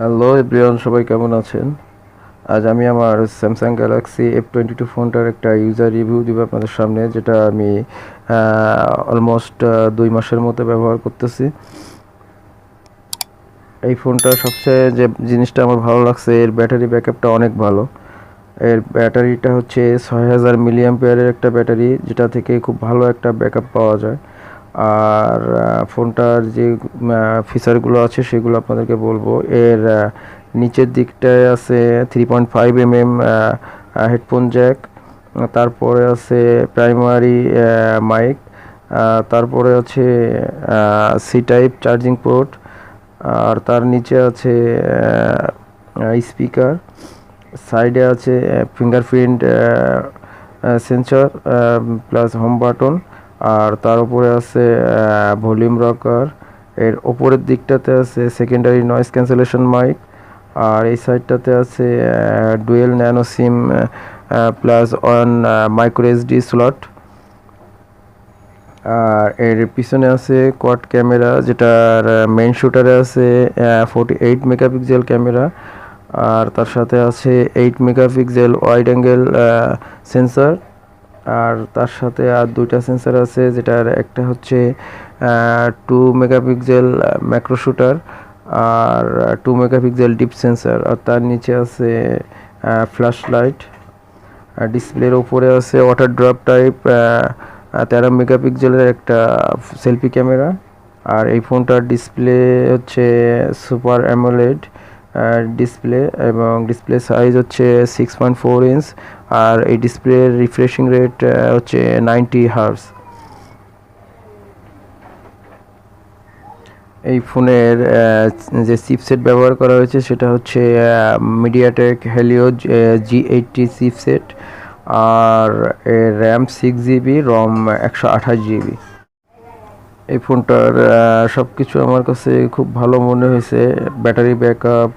Hello everyone, সবাই কেমন আছেন? আজ আমি আমার স্যামসাং গ্যালাক্সি F22 ফোনটার একটা ইউজার রিভিউ দিব আপনাদের সামনে, যেটা আমি অলমোস্ট 2 মাসের মতো ব্যবহার করতেছি। এই ফোনটা সবচেয়ে যে জিনিসটা আমার ভালো লাগছে, এর ব্যাটারি ব্যাকআপটা অনেক ভালো। এর ব্যাটারিটা হচ্ছে 6000 মিলিঅ্যাম্পিয়ারের একটা ব্যাটারি, যেটা থেকে খুব ভালো একটা ব্যাকআপ পাওয়া যায়। আর ফোনটার যে ফিচারগুলো আছে সেগুলো আপনাদেরকে বলবো। এর নিচের দিকটায় আছে 3.5 mm হেডফোন জ্যাক, তারপরে আছে প্রাইমারি মাইক, তারপরে আছে সি টাইপ চার্জিং পোর্ট, আর তার নিচে আছে স্পিকার, সাইডে আছে fingerprint sensor plus home button, আর তার উপরে আছে ভলিউম রকার। এর ওপরের দিকটাতে আছে সেকেন্ডারি নয়েজ ক্যান্সেলেশন মাইক, আর এই সাইডটাতে আছে dual nano SIM plus one micro SD slot. আর এর পিছনে আছে কোয়াড ক্যামেরা, যেটার মেইন শুটারে আছে 48 মেগাপিক্সেল ক্যামেরা, আর তার সাথে আছে 8 মেগাপিক্সেল ওয়াইড অ্যাঙ্গেল সেন্সর। আর তার সাথে আর দুইটা সেন্সর আছে, যেটার একটা হচ্ছে 2 মেগাপিক্সেল ম্যাক্রো শুটার আর 2 মেগাপিক্সেল ডিপ সেন্সর। আর তার নিচে আছে ফ্ল্যাশ লাইট। ডিসপ্লের ওপরে আছে ওয়াটার ড্রপ টাইপ 13 মেগাপিক্সেলের একটা সেলফি ক্যামেরা। আর এই ফোনটার ডিসপ্লে হচ্ছে সুপার অ্যামোলেড ডিসপ্লে, এবং ডিসপ্লে সাইজ হচ্ছে 6.4 ইঞ্চ, আর এই ডিসপ্লের রিফ্রেশিং রেট হচ্ছে 90 হার্টজ। এই ফোনের যে চিপসেট ব্যবহার করা হয়েছে সেটা হচ্ছে মিডিয়াটেক হেলিও G80 চিপসেট, আর এর র্যাম 6 GB, রম 128 GB। এই ফোনটার সব কিছু আমার কাছে খুব ভালো মনে হয়েছে। Battery backup,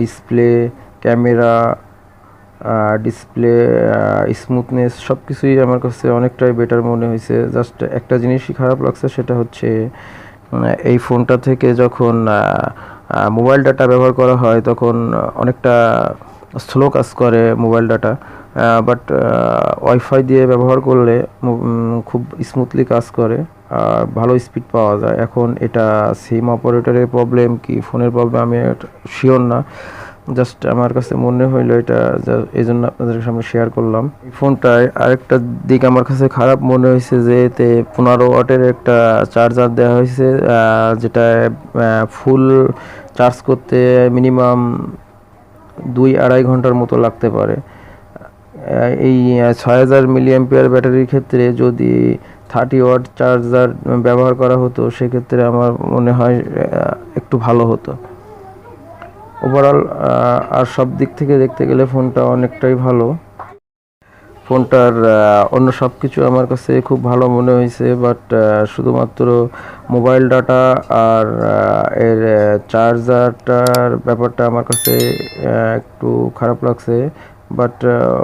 display, camera, display smoothness, সব কিছুই আমার কাছে অনেকটাই বেটার মনে হয়েছে। জাস্ট একটা জিনিসই খারাপ লাগছে, সেটা হচ্ছে এই ফোনটা থেকে যখন মোবাইল ডাটা ব্যবহার করা হয় তখন অনেকটা স্লো কাজ করে মোবাইল ডাটা, বাট ওয়াইফাই দিয়ে ব্যবহার করলে খুব স্মুথলি কাজ করে আর ভালো স্পিড পাওয়া যায়। এখন এটা সিম অপারেটরের প্রবলেম কি ফোনের প্রবলেম আমি শিওর না, জাস্ট আমার কাছে মনে হইলো এটা, এই জন্য আপনাদের সামনে শেয়ার করলাম। এই ফোনটায় আরেকটা দিক আমার কাছে খারাপ মনে হয়েছে, যে এতে 15 ওয়াটের একটা চার্জার দেওয়া হয়েছে, যেটা ফুল চার্জ করতে মিনিমাম 2-2.5 ঘন্টার মতো লাগতে পারে। এই 6000 মিলিঅ্যাম্পিয়ার ব্যাটারির ক্ষেত্রে যদি 30 ওয়াট চার্জার ব্যবহার করা হতো, সেক্ষেত্রে আমার মনে হয় একটু ভালো হতো। ওভারঅল আর সব দিক থেকে দেখতে গেলে ফোনটা অনেকটাই ভালো। ফোনটার অন্য সব কিছু আমার কাছে খুব ভালো মনে হয়েছে, বাট শুধুমাত্র মোবাইল ডাটা আর এর চার্জারটার ব্যাপারটা আমার কাছে একটু খারাপ লাগছে, বাট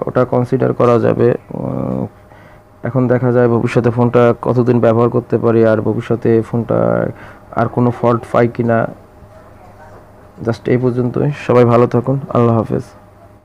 ওটা কনসিডার করা যাবে। এখন দেখা যায় ভবিষ্যতে ফোনটা কতদিন ব্যবহার করতে পারি, আর ভবিষ্যতে ফোনটা আর কোনো ফল্ট পাই কিনা। জাস্ট এই পর্যন্তই। সবাই ভালো থাকুন। আল্লাহ হাফেজ।